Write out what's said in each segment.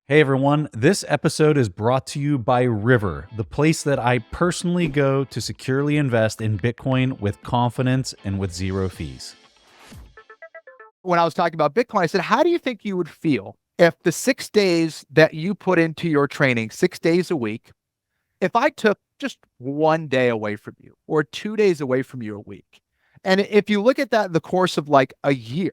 Hey everyone, this episode is brought to you by River, the place that I personally go to securely invest in Bitcoin with confidence and with zero fees. When I was talking about Bitcoin, I said, how do you think you would feel if the 6 days that you put into your training, 6 days a week, if I took just one day away from you or 2 days away from you a week? And if you look at that in the course of like a year,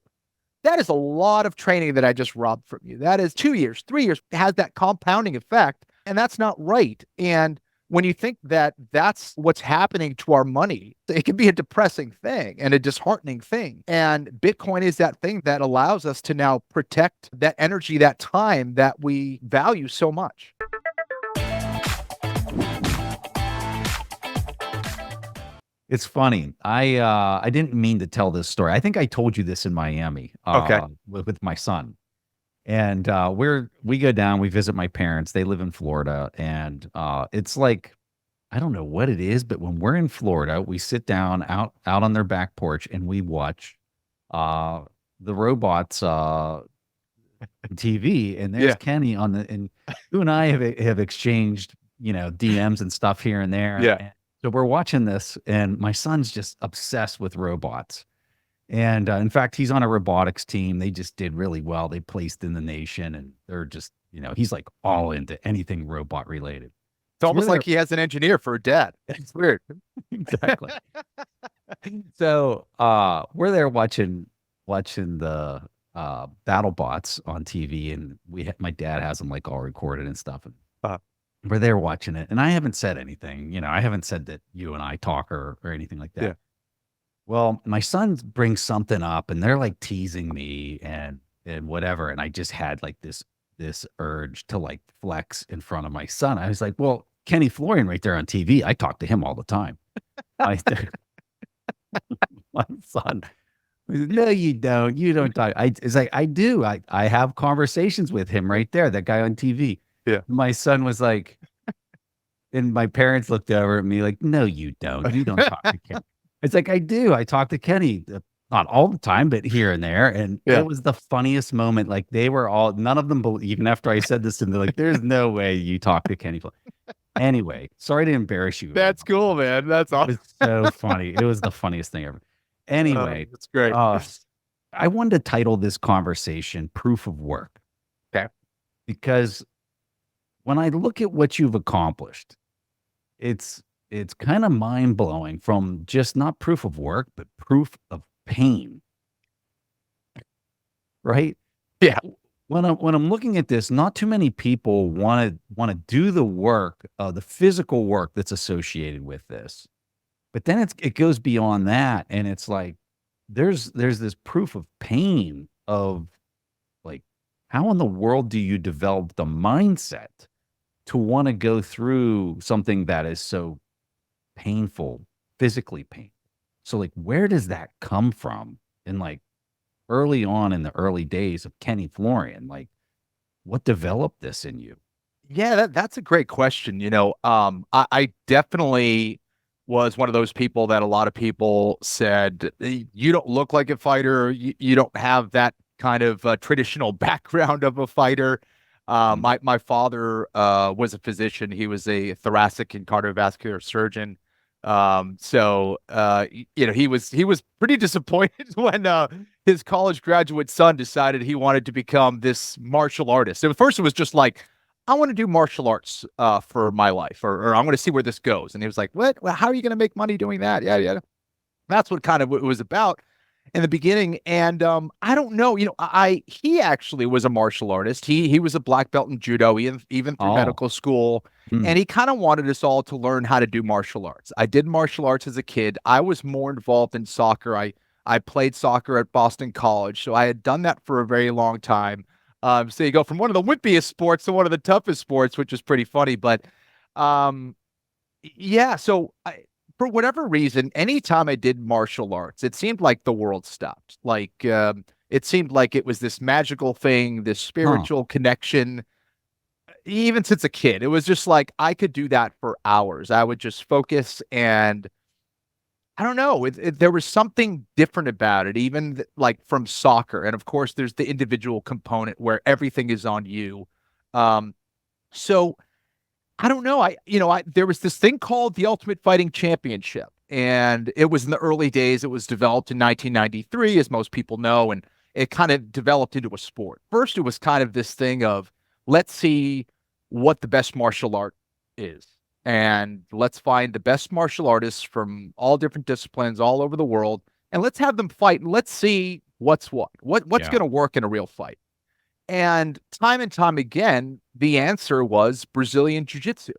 that is a lot of training that I just robbed from you. That is 2 years, 3 years, it has that compounding effect. And that's not right. And when you think that that's what's happening to our money, it can be a depressing thing and a disheartening thing. And Bitcoin is that thing that allows us to now protect that energy, that time that we value so much. It's funny. I didn't mean to tell this story. I think I told you this in Miami Okay. with my son. And we go down, we visit my parents. They live in Florida, and it's like I don't know what it is, but when we're in Florida, we sit down out on their back porch and we watch uh the robots TV, and there's Yeah. Kenny on the and you and I have exchanged, DMs and stuff here and there. Yeah. And so we're watching this, and my son's just obsessed with robots. And in fact, he's on a robotics team. They just did really well. They placed in the nation, and they're just, he's like all into anything robot related. It's So we're almost there. like he has an engineer for a dad. It's weird. Exactly. So we're there watching the battle bots on TV, and my dad has them like all recorded and stuff. And Uh, we're there watching it, and I haven't said anything. I haven't said that you and I talk or anything like that. yeah. Well, my son brings something up, and they're like teasing me and whatever, and I just had like this urge to like flex in front of my son. I was like, "Well, Kenny Florian right there on TV. I talk to him all the time." My, my son, he said, "No, you don't. You don't talk." It's like I do. I have conversations with him right there. That guy on TV. Yeah. My son was like, and my parents looked over at me like, "No, you don't. You don't talk to Kenny." It's like, I do. I talk to Kenny, not all the time, but here and there. And Yeah. it was the funniest moment. Like they were all, none of them, even after I said this to them, they're like, "There's no way you talk to Kenny." Anyway, sorry to embarrass you. That's cool, man. That's It awesome. was so funny. It was the funniest thing ever. Anyway, That's great. I wanted to title this conversation Proof of Work. Okay. Because when I look at what you've accomplished, it's kind of mind blowing from just not proof of work, but proof of pain, right? Yeah. When I'm looking at this, not too many people want to do the work, the physical work that's associated with this. But then it goes beyond that, and it's like there's this proof of pain of like how in the world do you develop the mindset to want to go through something that is so painful, physically painful. So like where does that come from? And like early on in the early days of Kenny Florian, like what developed this in you? Yeah, that's a great question. I definitely was one of those people that a lot of people said, you don't look like a fighter. You don't have that kind of traditional background of a fighter. Mm. My father was a physician. He was a thoracic and cardiovascular surgeon. He was pretty disappointed when his college graduate son decided he wanted to become this martial artist. At first, it was just like, I want to do martial arts for my life, or I want to see where this goes. And he was like, "What? Well, how are you going to make money doing that?" Yeah, yeah. That's what kind of it was about in the beginning. And I don't know, he actually was a martial artist. He was a black belt in judo, even through Oh. medical school. Mm. And he kind of wanted us all to learn how to do martial arts. I did martial arts as a kid. I was more involved in soccer. I played soccer at Boston College, so I had done that for a very long time. So you go from one of the wimpiest sports to one of the toughest sports, which is pretty funny. But um, yeah, so for whatever reason, anytime I did martial arts, it seemed like the world stopped. Like it seemed like it was this magical thing, this Huh. spiritual connection. Even since a kid, it was just like I could do that for hours. I would just focus, and I don't know. There was something different about it, even like from soccer. And of course, there's the individual component where everything is on you. So I don't know. There was this thing called the Ultimate Fighting Championship, and it was in the early days. It was developed in 1993, as most people know, and it kind of developed into a sport. First, it was kind of this thing of let's see what the best martial art is, and let's find the best martial artists from all different disciplines all over the world, and let's have them fight, and let's see what's what's Yeah. going to work in a real fight. And time again, the answer was Brazilian jiu-jitsu.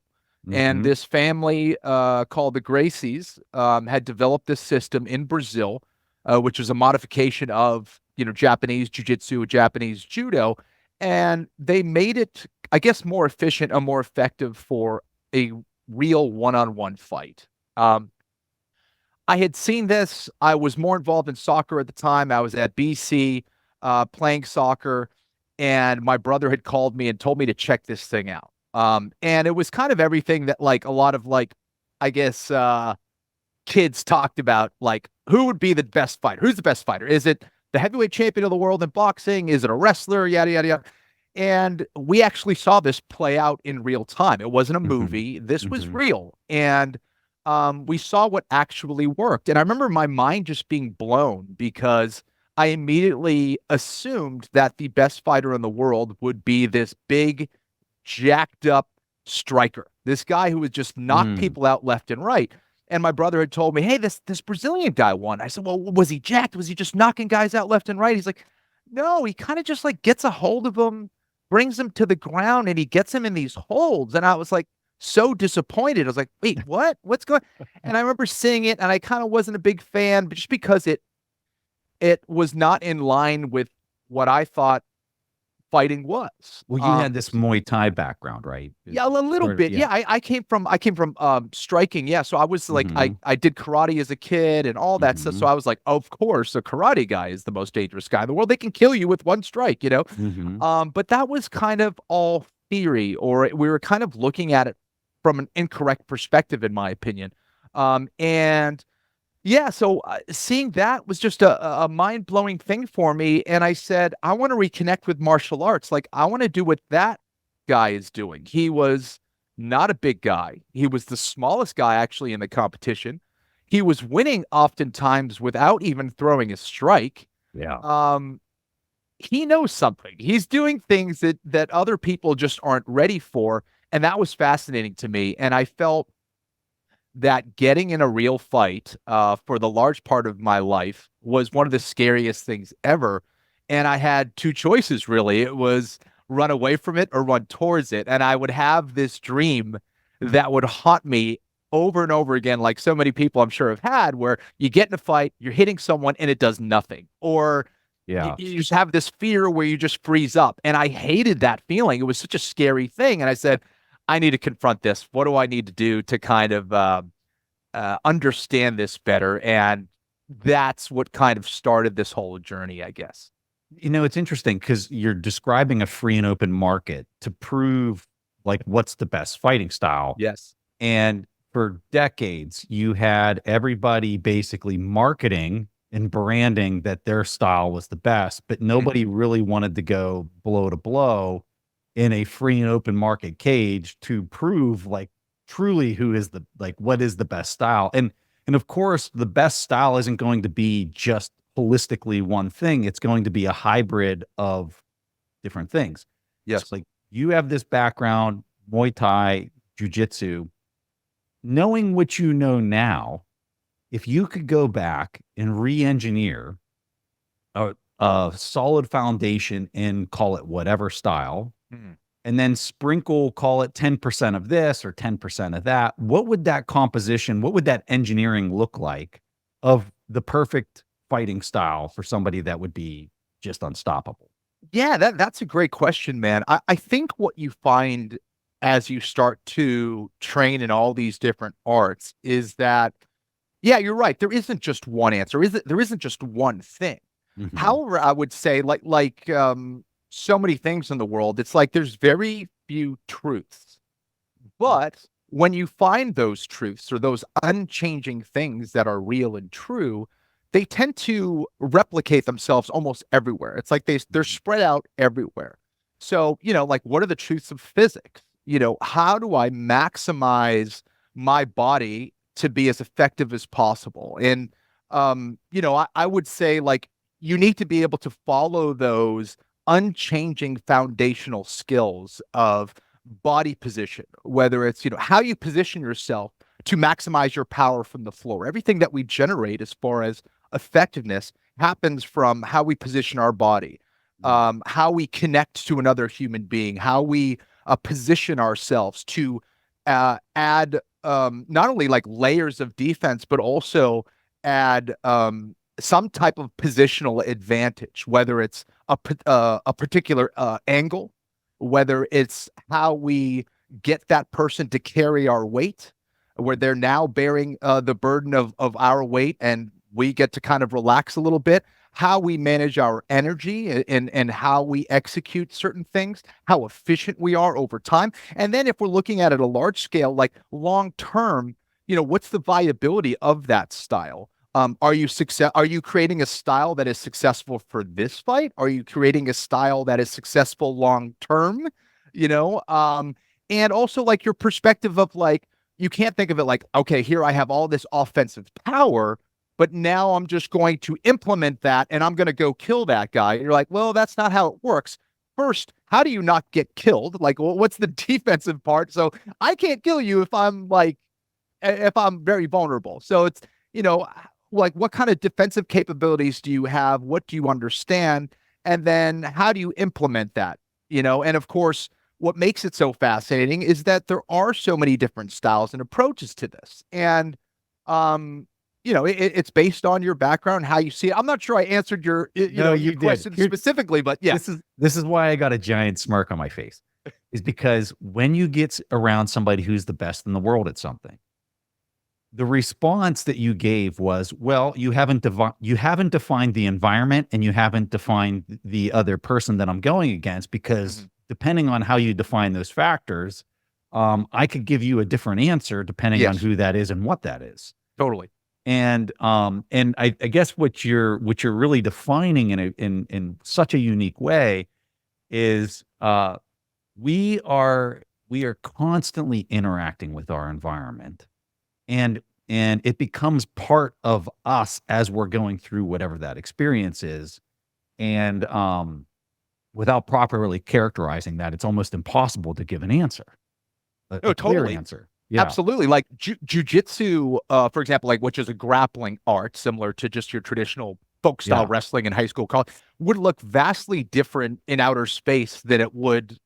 And Mhm. this family called the Gracies had developed this system in Brazil, which was a modification of Japanese jiu-jitsu, Japanese judo, and they made it, I guess, more efficient and more effective for a real one-on-one fight. Um, I had seen this. I was more involved in soccer at the time. I was at BC playing soccer, and my brother had called me and told me to check this thing out. And it was kind of everything that like a lot of like, I guess, kids talked about, like who would be the best fighter? Who's the best fighter? Is it the heavyweight champion of the world in boxing? Is it a wrestler? Yada yada yada. And we actually saw this play out in real time. It wasn't a Mhm. movie. This was Mhm. real. And we saw what actually worked. And I remember my mind just being blown because I immediately assumed that the best fighter in the world would be this big, jacked up striker, this guy who would just knock Mm. people out left and right. And my brother had told me, "Hey, this Brazilian guy won." I said, "Well, was he jacked? Was he just knocking guys out left and right?" He's like, "No, he kind of just like gets a hold of them, brings him to the ground, and he gets him in these holds." And I was like so disappointed. I was like, "Wait, what? What's going?" And I remember seeing it, and I kind of wasn't a big fan, but just because it was not in line with what I thought fighting was. Well, you had this Muay Thai background, right? Yeah, a little Sort of, bit. yeah. Yeah, I came from striking. Yeah, so I was like Mhm. I did karate as a kid and all that stuff. So Mhm. I was like, of course, a karate guy is the most dangerous guy in the world. They can kill you with one strike. Mhm. But that was kind of all theory, or we were kind of looking at it from an incorrect perspective, in my opinion. And yeah, so seeing that was just a mind blowing thing for me. And I said, I want to reconnect with martial arts. Like, I want to do what that guy is doing. He was not a big guy, he was the smallest guy actually in the competition. He was winning oftentimes without even throwing a strike. Yeah. Um, he knows something. He's doing things that other people just aren't ready for. And that was fascinating to me. And I felt that getting in a real fight for the large part of my life was one of the scariest things ever. And I had two choices, really. It was run away from it or run towards it. And I would have this dream that would haunt me over and over again, like so many people I'm sure have had, where you get in a fight, you're hitting someone and it does nothing. Or Yeah. you just have this fear where you just freeze up. And I hated that feeling. It was such a scary thing. And I said, I need to confront this. What do I need to do to kind of understand this better? And that's what kind of started this whole journey, I guess. It's interesting because you're describing a free and open market to prove, like, what's the best fighting style. Yes. And for decades, you had everybody basically marketing and branding that their style was the best, but Mhm. nobody really wanted to go blow to blow in a free and open market cage to prove, like, truly who is the like what is the best style. And of course, the best style isn't going to be just holistically one thing. It's going to be a hybrid of different things. So Yes. like you have this background, Muay Thai, jujitsu. Knowing what you know now, if you could go back and re-engineer a solid foundation in, call it whatever style, Mhm. and then sprinkle, call it 10% of this or 10% of that, what would that composition, what would that engineering look like of the perfect fighting style for somebody that would be just unstoppable? Yeah, that's a great question, man. I think what you find as you start to train in all these different arts is that, yeah, you're right. There isn't just one answer. There isn't just one thing. Mhm. However, I would say so many things in the world, it's like there's very few truths. But when you find those truths or those unchanging things that are real and true, they tend to replicate themselves almost everywhere. It's like they're Mhm. spread out everywhere. So, like, what are the truths of physics? How do I maximize my body to be as effective as possible? And, I would say, like, you need to be able to follow those unchanging foundational skills of body position, whether it's, how you position yourself to maximize your power from the floor. Everything that we generate as far as effectiveness happens from how we position our body, how we connect to another human being, how we position ourselves to add not only like layers of defense, but also add some type of positional advantage, whether it's a particular angle, whether it's how we get that person to carry our weight, where they're now bearing the burden of our weight and we get to kind of relax a little bit, how we manage our energy and how we execute certain things, how efficient we are over time. And then if we're looking at it a large scale, like long term, what's the viability of that style? Are you creating a style that is successful for this fight? Are you creating a style that is successful long term? And also like your perspective of like, you can't think of it like, okay, here I have all this offensive power, but now I'm just going to implement that and I'm going to go kill that guy. And you're like, well, that's not how it works. First, how do you not get killed? Like, well, what's the defensive part? So I can't kill you if I'm very vulnerable. So it's, like what kind of defensive capabilities do you have? What do you understand? And then how do you implement that? And of course, what makes it so fascinating is that there are so many different styles and approaches to this. And, it's based on your background, how you see it. I'm not sure I answered your, your question specifically, but yeah. This is why I got a giant smirk on my face, is because when you get around somebody who's the best in the world at something, the response that you gave was, well, you haven't defined the environment and you haven't defined the other person that I'm going against, because depending on how you define those factors, I could give you a different answer depending on who that is and what that is. Totally. And I guess what you're really defining in such a unique way is we are constantly interacting with our environment, and it becomes part of us as we're going through whatever that experience is. And without properly characterizing that, it's almost impossible to give an answer, a clear answer. Yeah. Absolutely. Like jiu-jitsu, for example, like, which is a grappling art similar to just your traditional folk style wrestling in high school, college, would look vastly different in outer space than it would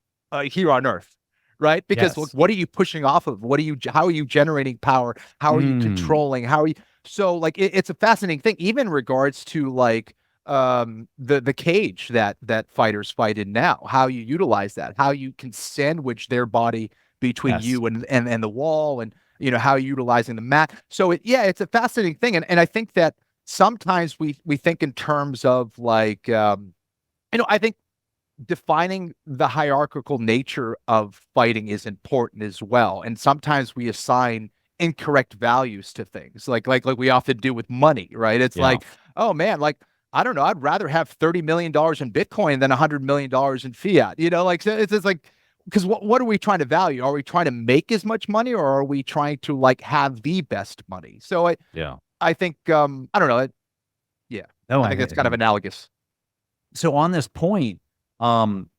here on Earth. Right? Because look, what are you pushing off of? How are you generating power? How are you controlling? So like, it's a fascinating thing, even in regards to like, the cage that fighters fight in now, how you utilize that, how you can sandwich their body between you and the wall, and how you're utilizing the mat. So it's a fascinating thing. And I think that sometimes we think in terms of like, I think defining the hierarchical nature of fighting is important as well. And sometimes we assign incorrect values to things, like we often do with money, right? It's like, oh man, like, I don't know, I'd rather have $30 million in Bitcoin than $100 million in fiat, like, so it's like, because what are we trying to value? Are we trying to make as much money, or are we trying to like have the best money? So I think, I don't know. I think that's kind of analogous. So on this point,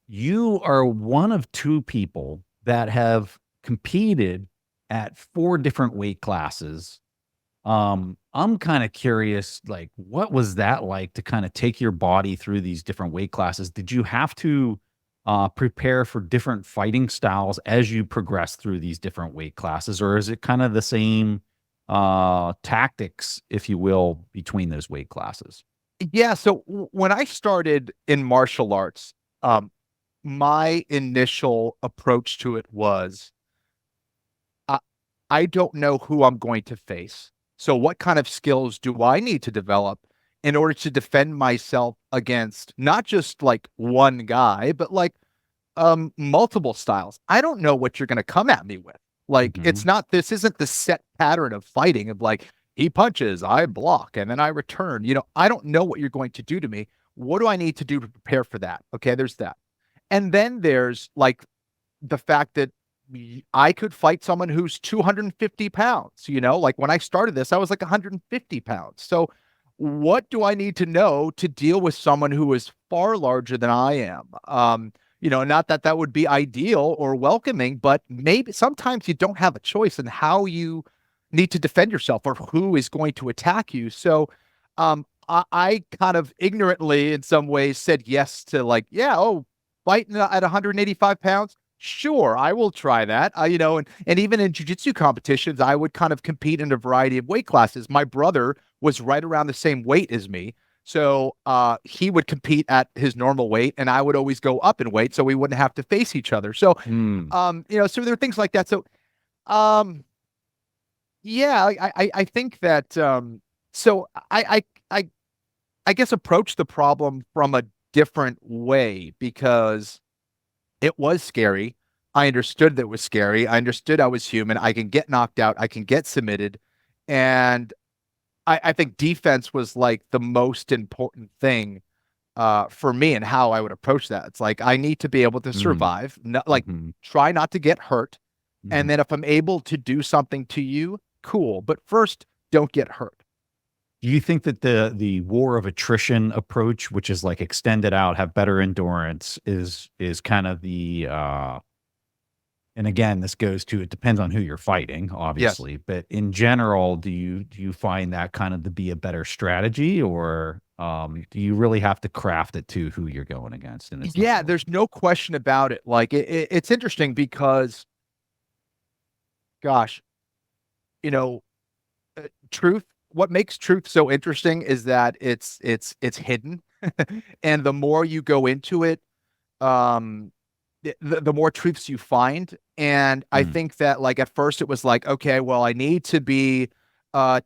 you are one of two people that have competed at 4 different weight classes. I'm kind of curious, like, what was that like to kind of take your body through these different weight classes? Did you have to prepare for different fighting styles as you progress through these different weight classes, or is it kind of the same tactics, if you will, between those weight classes? Yeah. So when I started in martial arts, my initial approach to it was, I don't know who I'm going to face. So what kind of skills do I need to develop in order to defend myself against not just like one guy, but like multiple styles? I don't know what you're going to come at me with. Like, this isn't the set pattern of fighting of like, he punches, I block, and then I return. I don't know what you're going to do to me. What do I need to do to prepare for that? Okay, there's that. And then there's like the fact that I could fight someone who's 250 pounds, like when I started this, I was like 150 pounds. So what do I need to know to deal with someone who is far larger than I am? Not that that would be ideal or welcoming, but maybe sometimes you don't have a choice in how you need to defend yourself or who is going to attack you. So, I kind of ignorantly, in some ways, said yes to like, yeah, oh, fighting at 185 pounds. Sure, I will try that. And even in jiu-jitsu competitions, I would kind of compete in a variety of weight classes. My brother was right around the same weight as me. So he would compete at his normal weight and I would always go up in weight so we wouldn't have to face each other. So, so there are things like that. So, yeah, I think that, so I guess approach the problem from a different way because it was scary. I understood that it was scary. I understood I was human. I can get knocked out. I can get submitted. And I think defense was like the most important thing for me and how I would approach that. It's like, I need to be able to survive, try not to get hurt. And then if I'm able to do something to you, cool. But first, don't get hurt. Do you think that the war of attrition approach, which is like extend it out, have better endurance, is kind of the and again, this goes to, it depends on who you're fighting, obviously, but in general, do you find that kind of to be a better strategy, or do you really have to craft it to who you're going against? And it's Yeah, there's no question about it. Like it's interesting because, gosh, truth. What makes truth so interesting is that it's hidden, and the more you go into it, the more truths you find. And I think that like at first it was like, okay, well, I need to be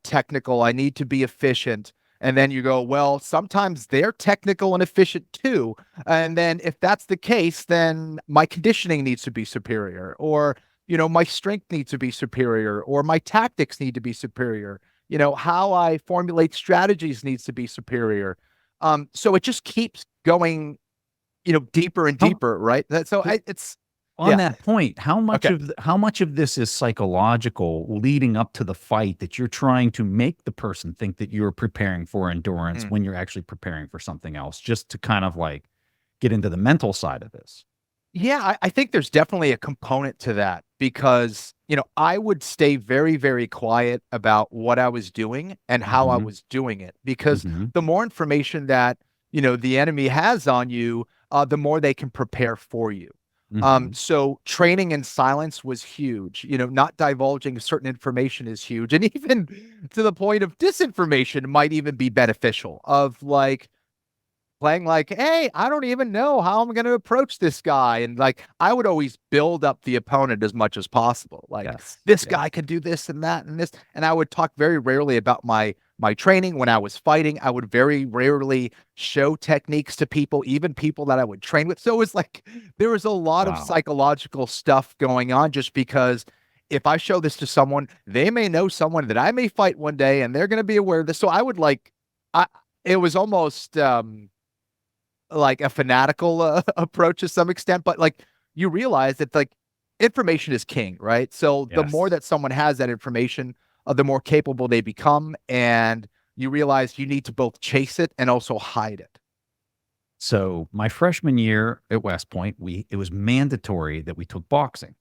technical, I need to be efficient. And then you go, well, sometimes they're technical and efficient too. And then if that's the case, then my conditioning needs to be superior, or my strength needs to be superior, or my tactics need to be superior. How I formulate strategies needs to be superior. So it just keeps going, deeper and deeper, right? It's on that point. How much of this is psychological leading up to the fight, that you're trying to make the person think that you're preparing for endurance when you're actually preparing for something else, just to kind of like get into the mental side of this? Yeah, I think there's definitely a component to that because, I would stay very, very quiet about what I was doing and how I was doing it, because the more information that, the enemy has on you, the more they can prepare for you. So training in silence was huge. Not divulging certain information is huge. And even to the point of disinformation might even be beneficial, of like, playing like, hey, I don't even know how I'm going to approach this guy. And like, I would always build up the opponent as much as possible. Like, this guy can do this and that and this. And I would talk very rarely about my training. When I was fighting, I would very rarely show techniques to people, even people that I would train with. So it was like, there was a lot of psychological stuff going on, just because if I show this to someone, they may know someone that I may fight one day and they're going to be aware of this. So I would like, it was almost, like a fanatical approach to some extent, but like you realize that like information is king, right? So the more that someone has that information, the more capable they become, and you realize you need to both chase it and also hide it. So my freshman year at West Point, it was mandatory that we took boxing,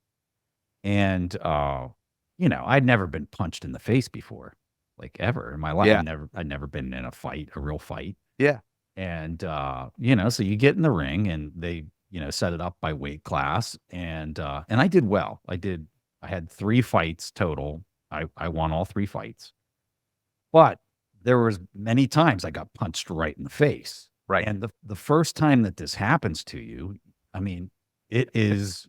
and I'd never been punched in the face before, like ever in my life. Yeah. I'd never been in a real fight. Yeah. And, so you get in the ring and they, set it up by weight class, and I did well. I had 3 fights total. I won all 3 fights, but there was many times I got punched right in the face. Right. And the first time that this happens to you, I mean, it is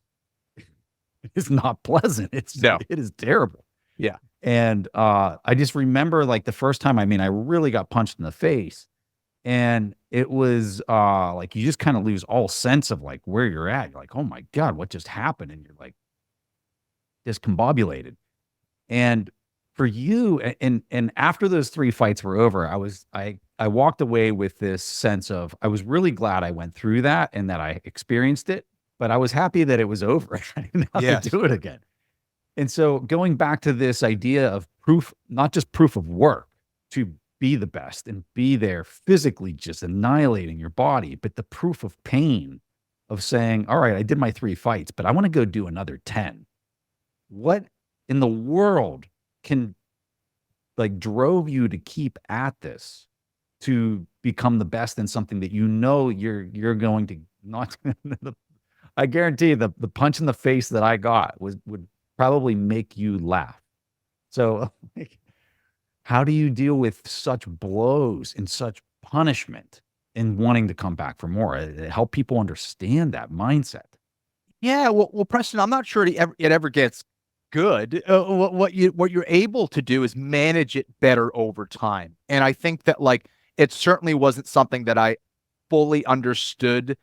not pleasant. It is terrible. Yeah. And, I just remember like the first time, I really got punched in the face. And it was, like, you just kinda lose all sense of, like, where you're at. You're like, "Oh my god, what just happened?" And you're, like, discombobulated. And for you, and after those 3 fights were over, I walked away with this sense of, I was really glad I went through that and that I experienced it, but I was happy that it was over. I didn't have to Yes. do it again. And so going back to this idea of proof, not just proof of work to be the best and be there physically just annihilating your body, but the proof of pain of saying, all right, I did my 3 fights, but I want to go do another 10. What in the world can like drove you to keep at this to become the best in something that you know you're going to not I guarantee the punch in the face that I got would probably make you laugh. So like, how do you deal with such blows and such punishment and wanting to come back for more? Help people understand that mindset. Yeah, well, Preston, I'm not sure it ever gets good. What you're able to do is manage it better over time, and I think that like it certainly wasn't something that I fully understood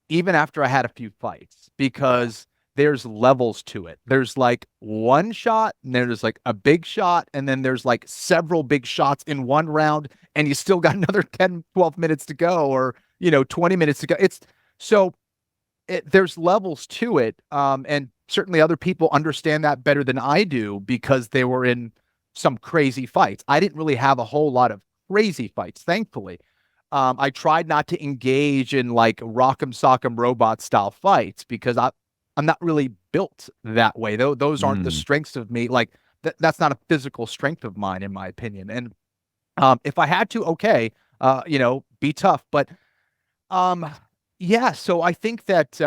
even after I had a few fights because there's levels to it. There's like one shot, and then there's like a big shot, and then there's like several big shots in one round, and you still got another 10, 12 minutes to go, or 20 minutes to go. It's so there's levels to it, and certainly other people understand that better than I do because they were in some crazy fights. I didn't really have a whole lot of crazy fights, thankfully. I tried not to engage in like rock'em sock'em robot style fights because I'm not really built that way. Though those aren't the Mm, strengths of me. Like that's not a physical strength of mine, in my opinion. And if I had to, okay, be tough. But um, yeah, so I think that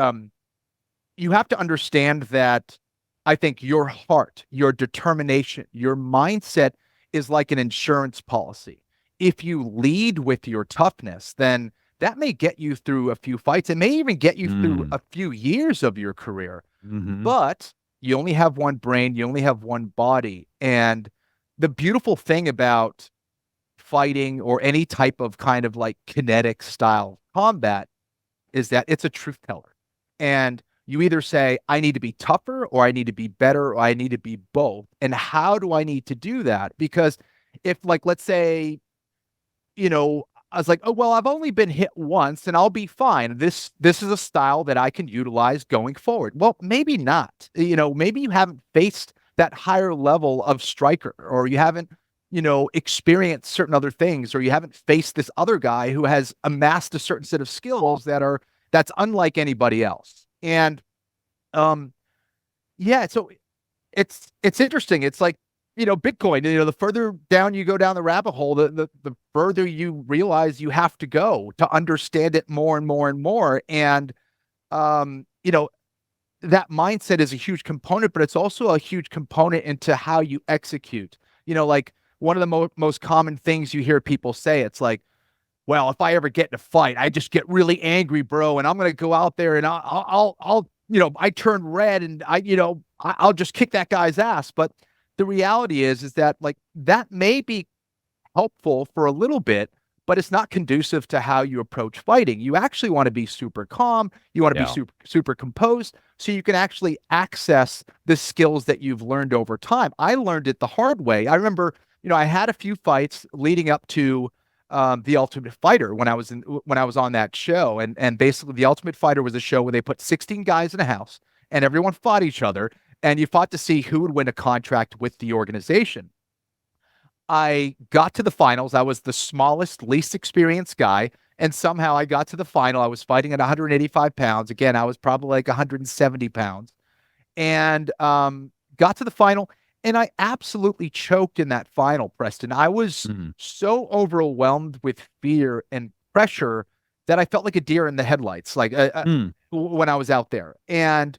you have to understand that I think your heart, your determination, your mindset is like an insurance policy. If you lead with your toughness, then that may get you through a few fights. It may even get you through mm, a few years of your career. mhm. But you only have one brain, you only have one body. And the beautiful thing about fighting or any type of kind of like kinetic style combat is that it's a truth teller. And you either say, I need to be tougher or I need to be better or I need to be both. And how do I need to do that? Because if, like, let's say, I was like, oh, well, I've only been hit once and I'll be fine. This is a style that I can utilize going forward. Well, maybe not. Maybe you haven't faced that higher level of striker or you haven't, experienced certain other things or you haven't faced this other guy who has amassed a certain set of skills that's unlike anybody else. And um yeah, so it's interesting. It's like, Bitcoin, the further down you go down the rabbit hole, the further you realize you have to go to understand it more and more and more. And um, you know, that mindset is a huge component, but it's also a huge component into how you execute. Like one of the most common things you hear people say, it's like, well, if I ever get in a fight, I just get really angry, bro, and I'm gonna go out there and I'll I turn red and I'll just kick that guy's ass. But the reality is that like that may be helpful for a little bit, but it's not conducive to how you approach fighting. You actually want to be super calm. You want to be Yeah. super composed so you can actually access the skills that you've learned over time. I learned it the hard way. I remember, I had a few fights leading up to the Ultimate Fighter when I was on that show, and basically the Ultimate Fighter was a show where they put 16 guys in a house and everyone fought each other, and you fought to see who would win a contract with the organization. I got to the finals. I was the smallest, least experienced guy. And somehow I got to the final. I was fighting at 185 pounds. Again, I was probably like 170 pounds. And got to the final. And I absolutely choked in that final, Preston. I was Mhm. so overwhelmed with fear and pressure that I felt like a deer in the headlights, like Mm. when I was out there. And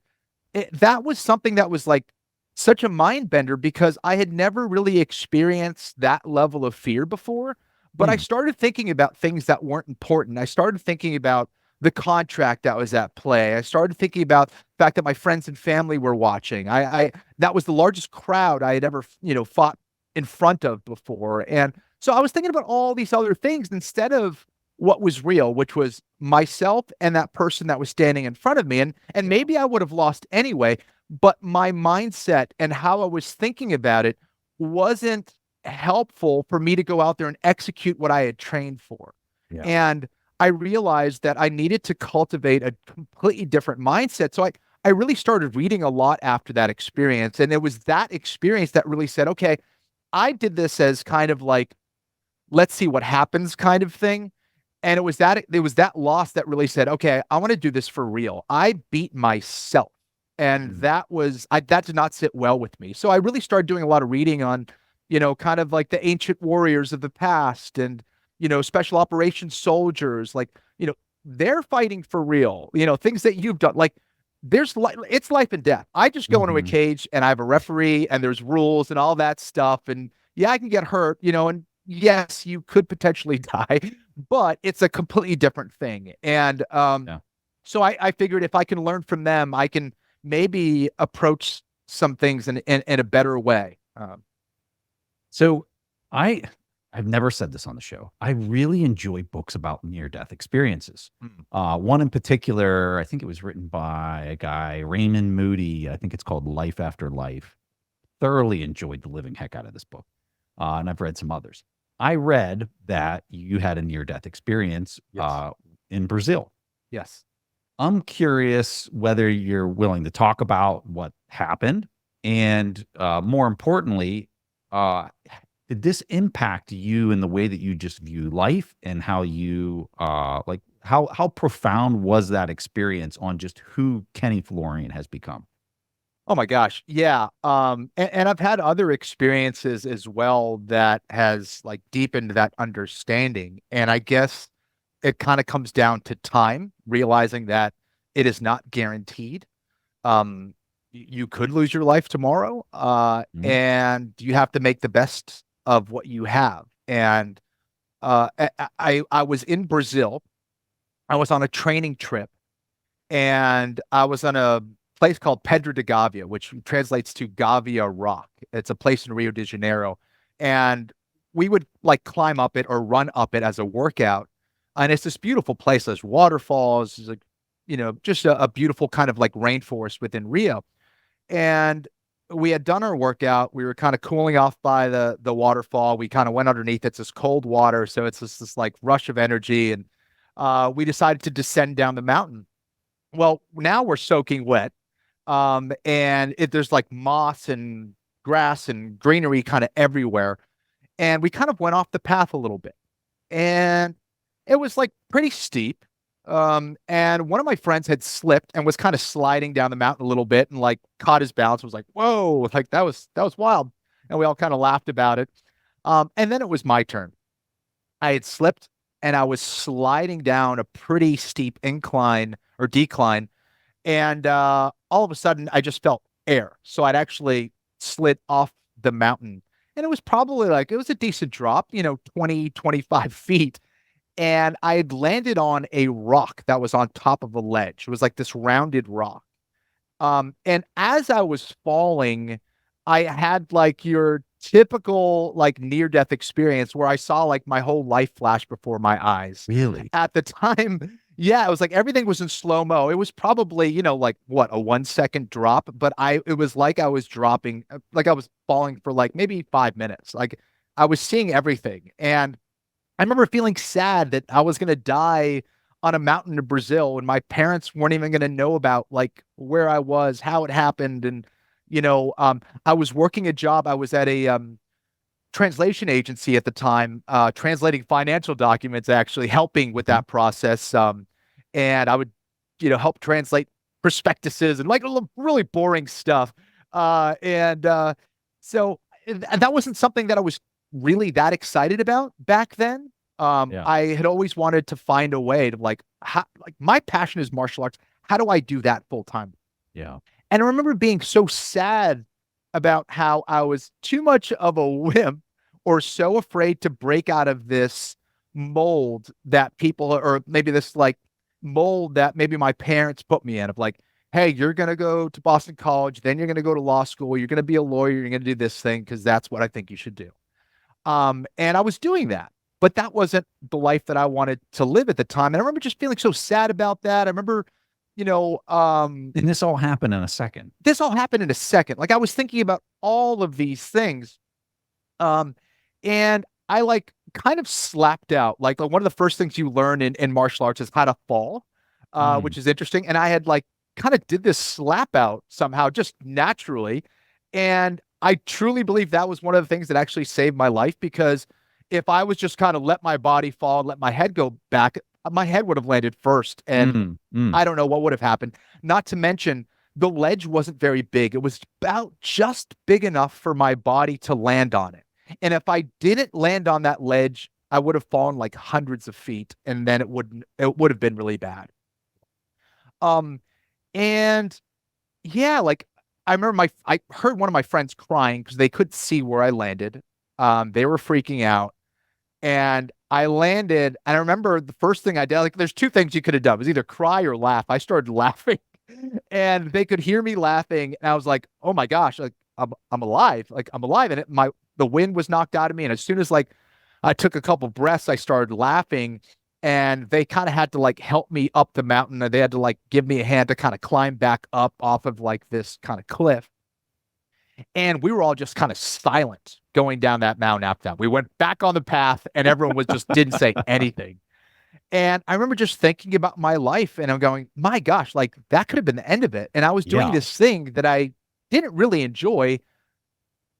that was something that was like such a mind bender because I had never really experienced that level of fear before. But I Mm. started thinking about things that weren't important. I started thinking about the contract that was at play. I started thinking about the fact that my friends and family were watching. I that was the largest crowd I had ever, fought in front of before. And so I was thinking about all these other things instead of what was real, which was myself and that person that was standing in front of me. And Yeah. maybe I would have lost anyway, but my mindset and how I was thinking about it wasn't helpful for me to go out there and execute what I had trained for. Yeah. And I realized that I needed to cultivate a completely different mindset. So I really started reading a lot after that experience. And it was that experience that really said, okay, I did this as kind of like, let's see what happens kind of thing. And it was that loss that really said, okay, I want to do this for real. I beat myself. And Mm. that did not sit well with me. So I really started doing a lot of reading on, kind of like the ancient warriors of the past and, special operations soldiers, like, they're fighting for real, things that you've done. Like it's life and death. I just go into a Mhm. cage and I have a referee and there's rules and all that stuff. And yeah, I can get hurt, and yes, you could potentially die, but it's a completely different thing. And Yeah. so I figured if I can learn from them, I can maybe approach some things in a better way. So I I've never said this on the show. I really enjoy books about near-death experiences. Mm. One in particular, I think it was written by a guy, Raymond Moody. I think it's called Life After Life. Thoroughly enjoyed the living heck out of this book. And I've read some others. I read that you had a near-death experience Yes. in Brazil. Yes. I'm curious whether you're willing to talk about what happened, and more importantly, uh, did this impact you in the way that you just view life, and how you like how profound was that experience on just who Kenny Florian has become? Oh my gosh. Yeah. And I've had other experiences as well that has like deepened that understanding. And I guess it kind of comes down to time, realizing that it is not guaranteed. You could lose your life tomorrow, Mhm. and you have to make the best of what you have. And I was in Brazil. I was on a training trip, and I was on a place called Pedra de Gavia, which translates to Gavia Rock. It's a place in Rio de Janeiro, and we would like climb up it or run up it as a workout. And it's this beautiful place. There's waterfalls, there's like, just a beautiful kind of like rainforest within Rio. And we had done our workout. We were kind of cooling off by the waterfall. We kind of went underneath. It's this cold water, so it's just this like rush of energy. And we decided to descend down the mountain. Well, now we're soaking wet, and there's like moss and grass and greenery kind of everywhere. And we kind of went off the path a little bit, and it was like pretty steep. And one of my friends had slipped and was kind of sliding down the mountain a little bit and like caught his balance. Was like, whoa, like that was wild. And we all kind of laughed about it. And then it was my turn. I had slipped and I was sliding down a pretty steep incline or decline. And all of a sudden I just felt air. So I'd actually slid off the mountain. And it was probably like, it was a decent drop, 20, 25 feet, and I had landed on a rock that was on top of a ledge. It was like this rounded rock. And as I was falling, I had like your typical like near death experience where I saw like my whole life flash before my eyes. Really? At the time, yeah, it was like everything was in slow mo. It was probably, like what, a 1 second drop, but it was like I was dropping, like I was falling for like maybe 5 minutes. Like I was seeing everything. And I remember feeling sad that I was going to die on a mountain in Brazil and my parents weren't even going to know about like where I was, how it happened. And, I was working a job. I was at a translation agency at the time, translating financial documents, actually helping with Mhm. that process. And I would, help translate prospectuses and like really boring stuff. And that wasn't something that I was really that excited about back then. Yeah. I had always wanted to find a way to like my passion is martial arts. How do I do that full time? Yeah. And I remember being so sad about how I was too much of a wimp or so afraid to break out of this mold that people, or maybe this like mold that maybe my parents put me in of like, hey, you're going to go to Boston College, then you're going to go to law school, you're going to be a lawyer, you're going to do this thing because that's what I think you should do. And I was doing that, but that wasn't the life that I wanted to live at the time. And I remember just feeling so sad about that. I remember, you know, um, And this all happened in a second. this all happened in a second. Like I was thinking about all of these things. Um, And I like kind of slapped out. Like one of the first things you learn in martial arts is how to fall, Mm, which is interesting. And I had like kind of did this slap out somehow just naturally. And I truly believe that was one of the things that actually saved my life, because if I was just kind of let my body fall, let my head go back, my head would have landed first. And mm. I don't know what would have happened. Not to mention, the ledge wasn't very big. It was about just big enough for my body to land on it. And if I didn't land on that ledge, I would have fallen like hundreds of feet, and then it would have been really bad. Um, and yeah, like I remember I heard one of my friends crying because they could see where I landed. They were freaking out, and I landed. And I remember the first thing I did, like, there's two things you could have done. It was either cry or laugh. I started laughing, and they could hear me laughing, and I was like, "Oh my gosh, like I'm alive, like I'm alive!" And the wind was knocked out of me, and as soon as like I took a couple breaths, I started laughing, and they kind of had to like help me up the mountain, and they had to like give me a hand to kind of climb back up off of like this kind of cliff. And we were all just kind of silent going down that mountain after that. We went back on the path, and everyone was just didn't say anything. And I remember just thinking about my life, and I'm going, my gosh, like that could have been the end of it. And I was doing Yeah. this thing that I didn't really enjoy.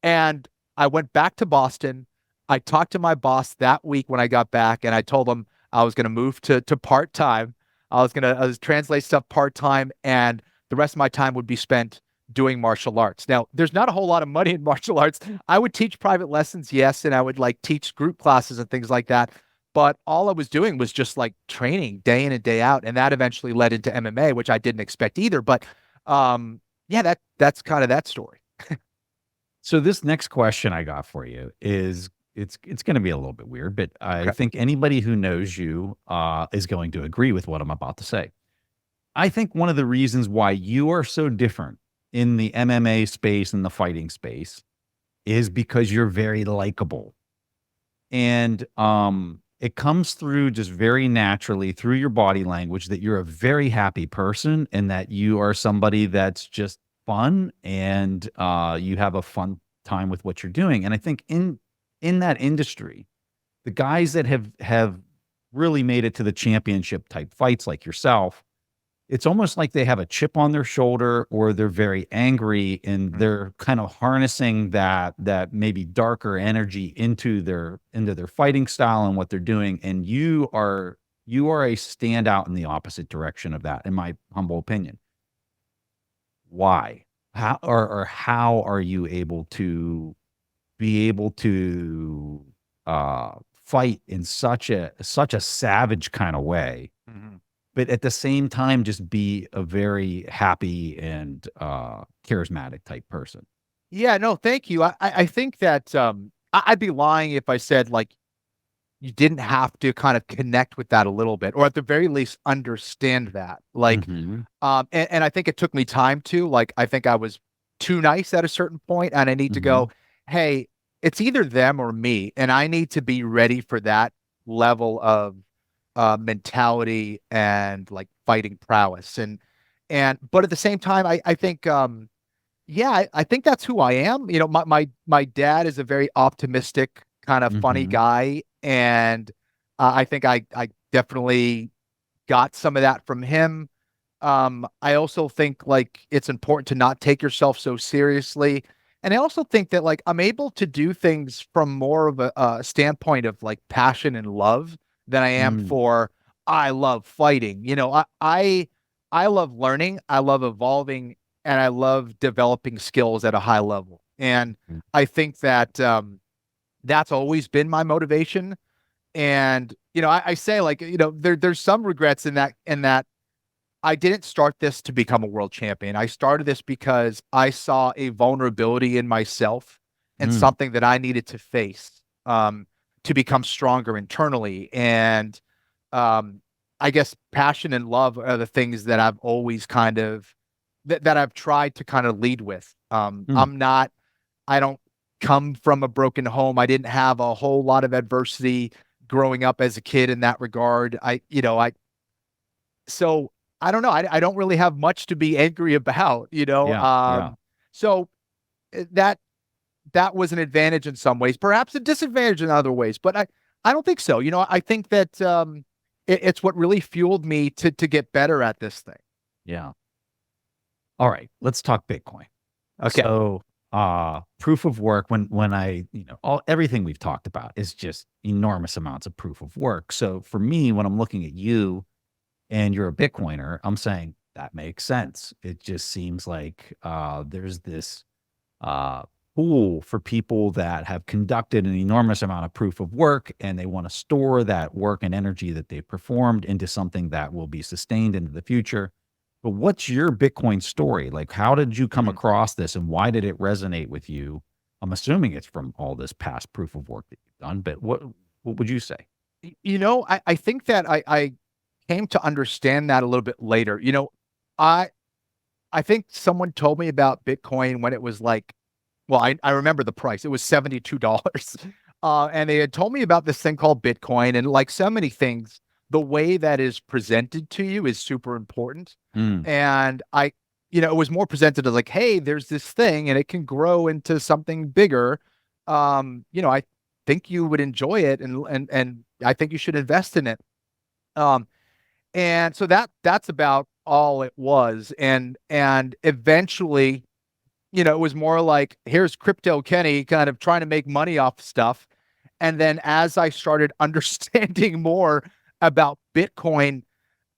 And I went back to Boston. I talked to my boss that week when I got back, and I told him I was going to move to part time. I was translate stuff part time, and the rest of my time would be spent doing martial arts. Now, there's not a whole lot of money in martial arts. I would teach private lessons, yes, and I would like teach group classes and things like that. But all I was doing was just like training day in and day out, and that eventually led into MMA, which I didn't expect either. But yeah, that's kind of that story. So this next question I got for you is it's going to be a little bit weird, but I Okay. think anybody who knows you is going to agree with what I'm about to say. I think one of the reasons why you are so different in the MMA space and the fighting space is because you're very likable. And it comes through just very naturally through your body language that you're a very happy person and that you are somebody that's just fun and you have a fun time with what you're doing. And I think in that industry, the guys that have really made it to the championship type fights like yourself, it's almost like they have a chip on their shoulder or they're very angry and they're kind of harnessing that maybe darker energy into their fighting style and what they're doing. And you are a standout in the opposite direction of that, in my humble opinion. Why? How are you able to be able to fight in such a savage kind of way, Mhm. but at the same time, just be a very happy and, charismatic type person. Yeah, no, thank you. I think that I'd be lying if I said like you didn't have to kind of connect with that a little bit, or at the very least understand that. Like, Mhm, and I think it took me time to like. I think I was too nice at a certain point, and I need to go, mhm, hey, it's either them or me, and I need to be ready for that level of mentality and like fighting prowess, and but at the same time, I think yeah, I think that's who I am. You know, my dad is a very optimistic, kind of funny mhm, guy, and I think I definitely got some of that from him. I also think like it's important to not take yourself so seriously. And I also think that like I'm able to do things from more of a standpoint of like passion and love than I am mm, for I love fighting. You know, I love learning, I love evolving, and I love developing skills at a high level. And mm, I think that that's always been my motivation. And you know, I say like you know there's some regrets in that I didn't start this to become a world champion. I started this because I saw a vulnerability in myself and mm, something that I needed to face to become stronger internally. And um, I guess passion and love are the things that I've always kind of that I've tried to kind of lead with. mm. I don't come from a broken home. I didn't have a whole lot of adversity growing up as a kid in that regard. So I don't know. I don't really have much to be angry about, you know. Yeah, yeah. So that that was an advantage in some ways, perhaps a disadvantage in other ways, but I don't think so. I think that it's what really fueled me to get better at this thing. Yeah. All right, let's talk Bitcoin. Okay. So, proof of work, when I, everything we've talked about is just enormous amounts of proof of work. So for me, when I'm looking at you and you're a Bitcoiner, I'm saying that makes sense. It just seems like there's this pool for people that have conducted an enormous amount of proof of work, and they want to store that work and energy that they performed into something that will be sustained into the future. But what's your Bitcoin story? Like, how did you come across this, and why did it resonate with you? I'm assuming it's from all this past proof of work that you've done, but what would you say? I think that I came to understand that a little bit later. I I think someone told me about Bitcoin when it was like, well, I remember the price. It was $72. And they had told me about this thing called Bitcoin. And like so many things, the way that is presented to you is super important. Mm, And it was more presented as like, hey, there's this thing and it can grow into something bigger. I think you would enjoy it and I think you should invest in it. And so that's about all it was. And eventually, it was more like, here's crypto Kenny kind of trying to make money off stuff. And then as I started understanding more about Bitcoin,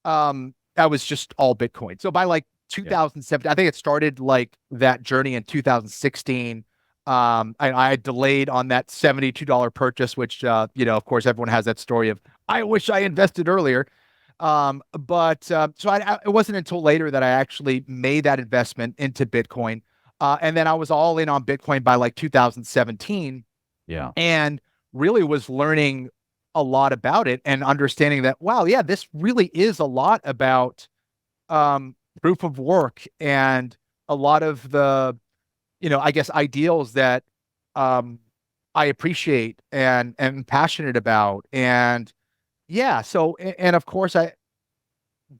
I was just all Bitcoin. So by like yeah. 2007, I think it started like that journey in 2016. I delayed on that $72 purchase, which, of course, everyone has that story of, I wish I invested earlier. It wasn't until later that I actually made that investment into Bitcoin. And then I was all in on Bitcoin by like 2017 Yeah. and really was learning a lot about it and understanding that, wow, yeah, this really is a lot about proof of work and a lot of the, I guess ideals that I appreciate and am passionate about. And yeah, so, and of course,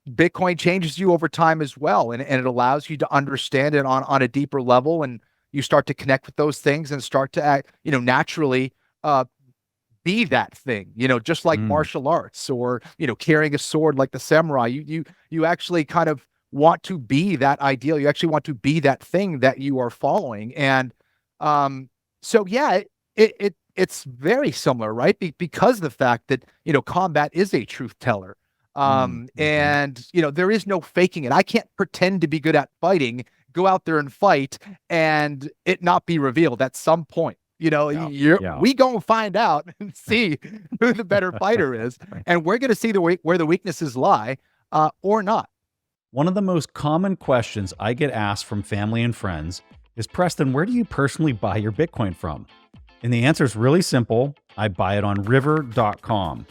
Bitcoin changes you over time as well. And it allows you to understand it on a deeper level. And you start to connect with those things and start to act, naturally be that thing, just like Mm, martial arts or, carrying a sword like the samurai. You actually kind of want to be that ideal. You actually want to be that thing that you are following. And so yeah, it's very similar, right? Because of the fact that, combat is a truth teller. mm, mhm. And there is no faking it. I can't pretend to be good at fighting, go out there and fight and it not be revealed at some point. Yeah. Yeah. We gonna find out and see who the better fighter is, Right. and we're gonna see where the weaknesses lie, or not. One of the most common questions I get asked from family and friends is, Preston, where do you personally buy your Bitcoin from? And the answer is really simple. I buy it on river.com.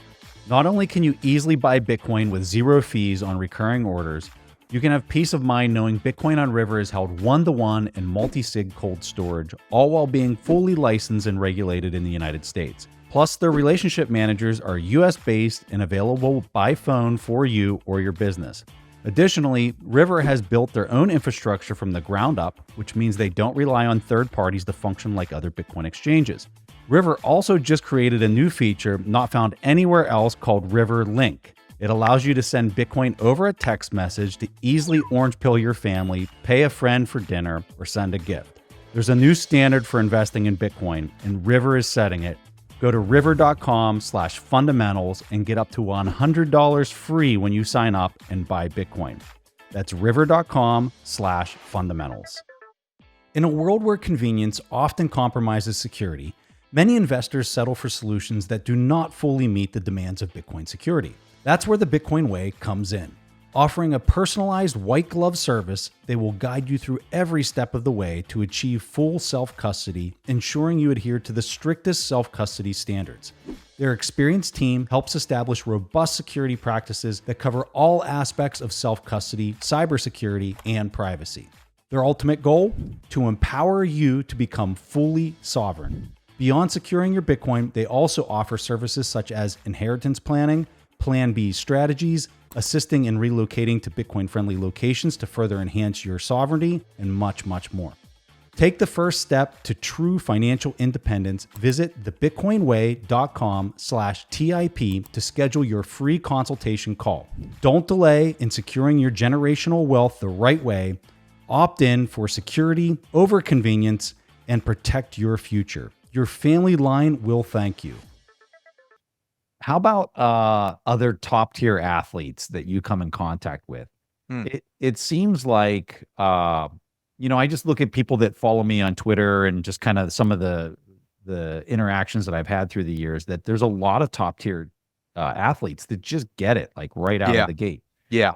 Not only can you easily buy Bitcoin with zero fees on recurring orders, you can have peace of mind knowing Bitcoin on River is held one-to-one in multi-sig cold storage, all while being fully licensed and regulated in the United States. Plus, their relationship managers are US-based and available by phone for you or your business. Additionally, River has built their own infrastructure from the ground up, which means they don't rely on third parties to function like other Bitcoin exchanges. River also just created a new feature not found anywhere else called River Link. It allows you to send Bitcoin over a text message to easily orange pill your family, pay a friend for dinner, or send a gift. There's a new standard for investing in Bitcoin, and River is setting it. Go to river.com/fundamentals and get up to $100 free when you sign up and buy Bitcoin. That's river.com/fundamentals. In a world where convenience often compromises security, many investors settle for solutions that do not fully meet the demands of Bitcoin security. That's where the Bitcoin Way comes in. Offering a personalized white glove service, they will guide you through every step of the way to achieve full self-custody, ensuring you adhere to the strictest self-custody standards. Their experienced team helps establish robust security practices that cover all aspects of self-custody, cybersecurity, and privacy. Their ultimate goal? To empower you to become fully sovereign. Beyond securing your Bitcoin, they also offer services such as inheritance planning, Plan B strategies, assisting in relocating to Bitcoin-friendly locations to further enhance your sovereignty, and much, much more. Take the first step to true financial independence. Visit thebitcoinway.com/TIP to schedule your free consultation call. Don't delay in securing your generational wealth the right way. Opt in for security over convenience and protect your future. Your family line will thank you. How about other top tier athletes that you come in contact with? It seems like I just look at people that follow me on Twitter and just kind of some of the interactions that I've had through the years, that there's a lot of top tier athletes that just get it like right out of the gate. Yeah.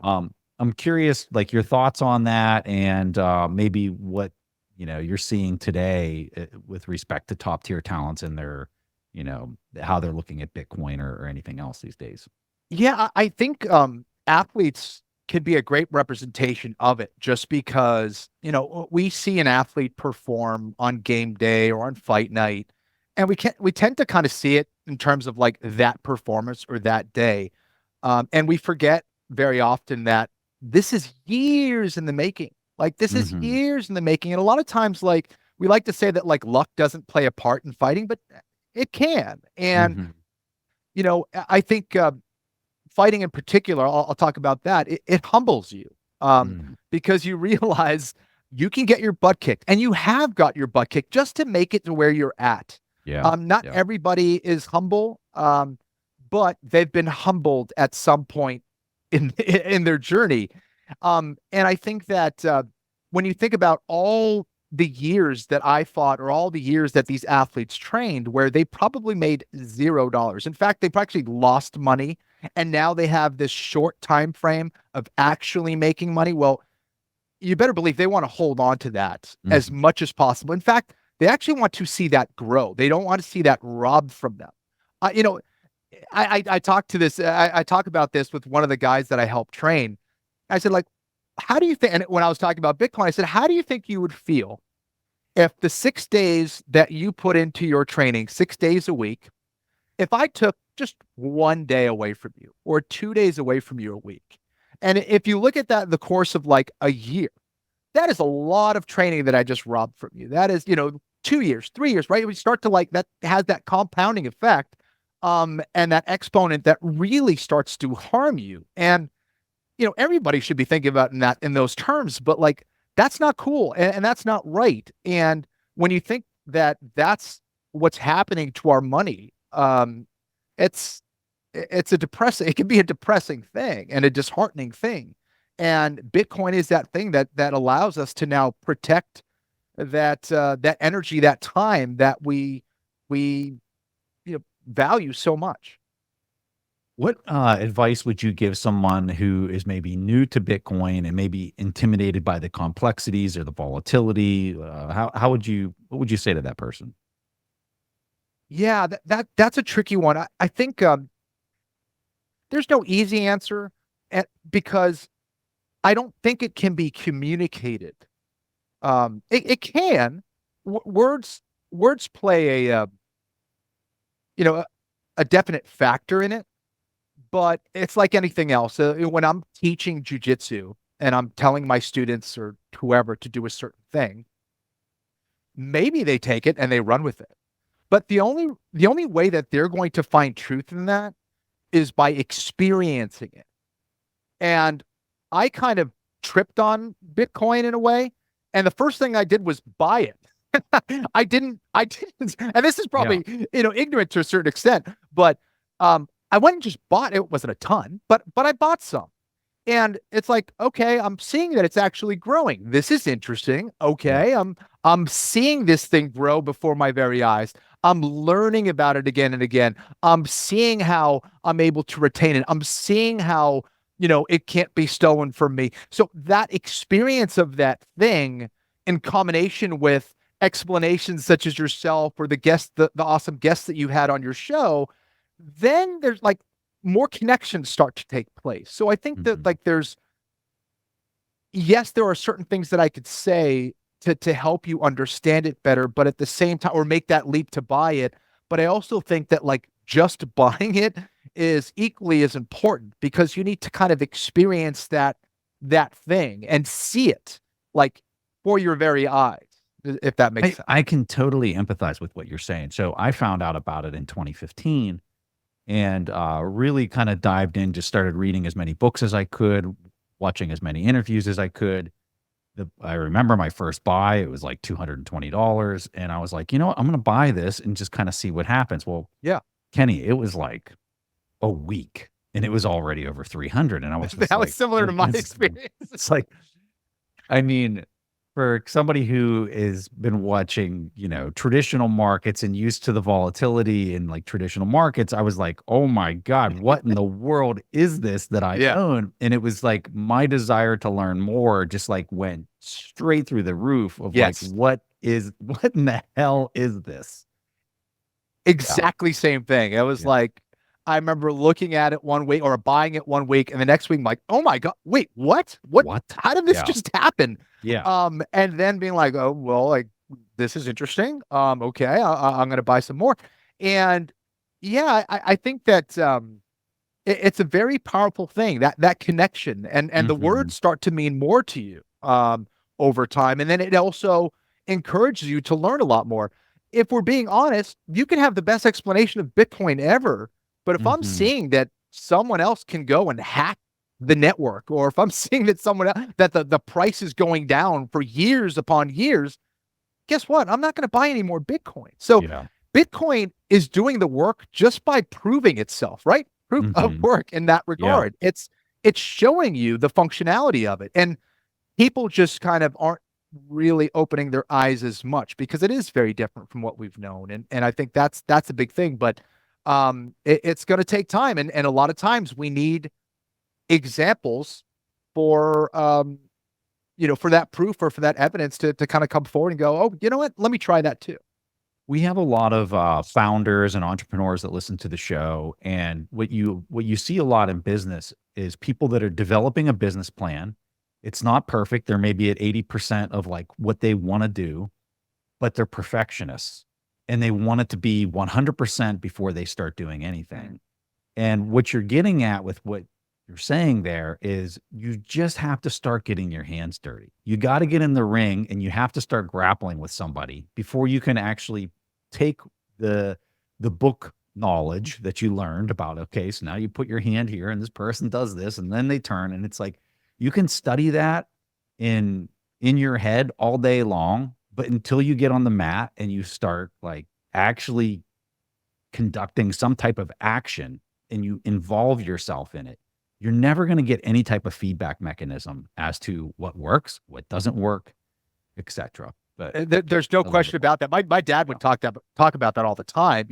I'm curious, like your thoughts on that, and maybe what you're seeing today with respect to top tier talents and their, how they're looking at Bitcoin or anything else these days. Yeah, I think athletes can be a great representation of it, just because, we see an athlete perform on game day or on fight night, and we tend to kind of see it in terms of like that performance or that day. And we forget very often that this is years in the making. Like this is years in the making. And a lot of times, like we like to say that like luck doesn't play a part in fighting, but it can. And, I think fighting in particular, I'll talk about that. It humbles you because you realize you can get your butt kicked, and you have got your butt kicked just to make it to where you're at. Not everybody is humble, but they've been humbled at some point in their journey. And I think that when you think about all the years that I fought, or all the years that these athletes trained, where they probably made $0. In fact, they've actually lost money, and now they have this short time frame of actually making money. Well, you better believe they want to hold on to that as much as possible. In fact, they actually want to see that grow. They don't want to see that robbed from them. I talk about this with one of the guys that I help train. I said, like, how do you think, and when I was talking about Bitcoin, I said, how do you think you would feel if the 6 days that you put into your training, 6 days a week, if I took just 1 day away from you, or 2 days away from you a week? And if you look at that in the course of like a year, that is a lot of training that I just robbed from you. That is, 2 years, 3 years, right? We start to like, that has that compounding effect, and that exponent that really starts to harm you. And everybody should be thinking about in those terms, but like, that's not cool, and that's not right. And when you think that that's what's happening to our money, it can be a depressing thing and a disheartening thing. And Bitcoin is that thing that allows us to now protect that energy, that time that we value so much. What advice would you give someone who is maybe new to Bitcoin and maybe intimidated by the complexities or the volatility? What would you say to that person? Yeah, that's a tricky one. I think there's no easy answer, because I don't think it can be communicated. It can. Words play a definite factor in it. But it's like anything else. When I'm teaching jiu-jitsu and I'm telling my students or whoever to do a certain thing, maybe they take it and they run with it. But the only way that they're going to find truth in that is by experiencing it. And I kind of tripped on Bitcoin in a way, and the first thing I did was buy it. I didn't, and this is probably ignorant to a certain extent, but I went and just bought it. It wasn't a ton, but I bought some. And it's like, okay, I'm seeing that it's actually growing. This is interesting. Okay, I'm seeing this thing grow before my very eyes. I'm learning about it again and again. I'm seeing how I'm able to retain it. I'm seeing how, it can't be stolen from me. So that experience of that thing, in combination with explanations such as yourself or the awesome guests that you had on your show, then there's like more connections start to take place. So I think that like there are certain things that I could say to help you understand it better, but at the same time, or make that leap to buy it. But I also think that like just buying it is equally as important, because you need to kind of experience that thing and see it like for your very eyes. if that makes sense. I can totally empathize with what you're saying. So I found out about it in 2015 and really kind of dived in, just started reading as many books as I could, watching as many interviews as I could. I remember my first buy, it was like $220. And I was like, you know what? I'm going to buy this and just kind of see what happens. Well, Yeah. Kenny, it was like a week and it was already over 300. And I was just That like, was similar to my experience. It's like, I mean, for somebody who has been watching, traditional markets and used to the volatility in like traditional markets, I was like, oh my God, what in the world is this that I Yeah. own? And it was like my desire to learn more just like went straight through the roof of Yes. like, what in the hell is this? Exactly same thing. It was Yeah. like, I remember looking at it one week or buying it one week, and the next week I'm like, oh my God, wait, what? How did this Yeah. just happen? Yeah. And then being like, oh, well, like this is interesting. Okay, I'm going to buy some more. And yeah, I think that it's a very powerful thing, that connection, and the words start to mean more to you over time. And then it also encourages you to learn a lot more. If we're being honest, you can have the best explanation of Bitcoin ever, but if I'm seeing that someone else can go and hack the network, or if I'm seeing that someone else, that the price is going down for years upon years, guess what? I'm not going to buy any more Bitcoin. So Yeah. Bitcoin is doing the work just by proving itself, right? Proof of work in that regard. It's showing you the functionality of it. And people just kind of aren't really opening their eyes as much because it is very different from what we've known. And I think that's a big thing. But it's going to take time. And a lot of times we need examples for, for that proof or for that evidence to kind of come forward and go, oh, you know what? Let me try that too. We have a lot of founders and entrepreneurs that listen to the show, and what you see a lot in business is people that are developing a business plan. It's not perfect. They're maybe at 80% of like what they want to do, but they're perfectionists and they want it to be 100% before they start doing anything. And what you're getting at with what you're saying there is you just have to start getting your hands dirty. You got to get in the ring and you have to start grappling with somebody before you can actually take the book knowledge that you learned about, okay, so now you put your hand here and this person does this and then they turn, and it's like you can study that in your head all day long, but until you get on the mat and you start like actually conducting some type of action and you involve yourself in it, you're never going to get any type of feedback mechanism as to what works, what doesn't work, etc. But there's no question about that. My dad would talk about that all the time.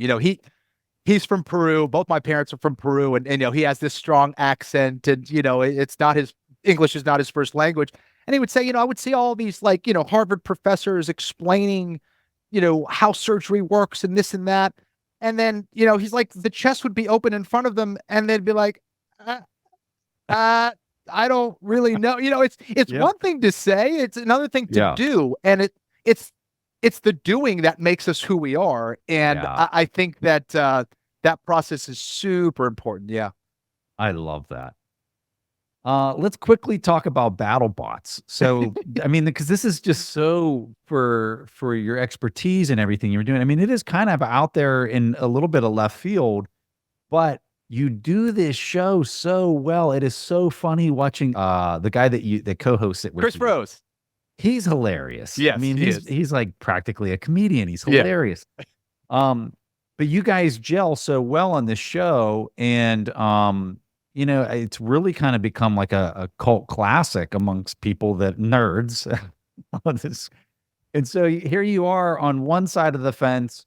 He's from Peru. Both my parents are from Peru, and he has this strong accent, and it's not his English is not his first language. And he would say, I would see all these like Harvard professors explaining, how surgery works and this and that, and then he's like the chest would be open in front of them, and they'd be like, I don't really know. It's one thing to say, it's another thing to do, and it's the doing that makes us who we are. And I think that that process is super important. Yeah. I love that. Let's quickly talk about battle bots. So, I mean, because this is just so for your expertise and everything you're doing. I mean, it is kind of out there in a little bit of left field, but you do this show so well. It is so funny watching the guy that co-hosts it with Chris Rose. He's hilarious. Yes, I mean, he's like practically a comedian. He's Yeah. hilarious. But you guys gel so well on this show, and it's really kind of become like a cult classic amongst people that nerds. And so here you are on one side of the fence,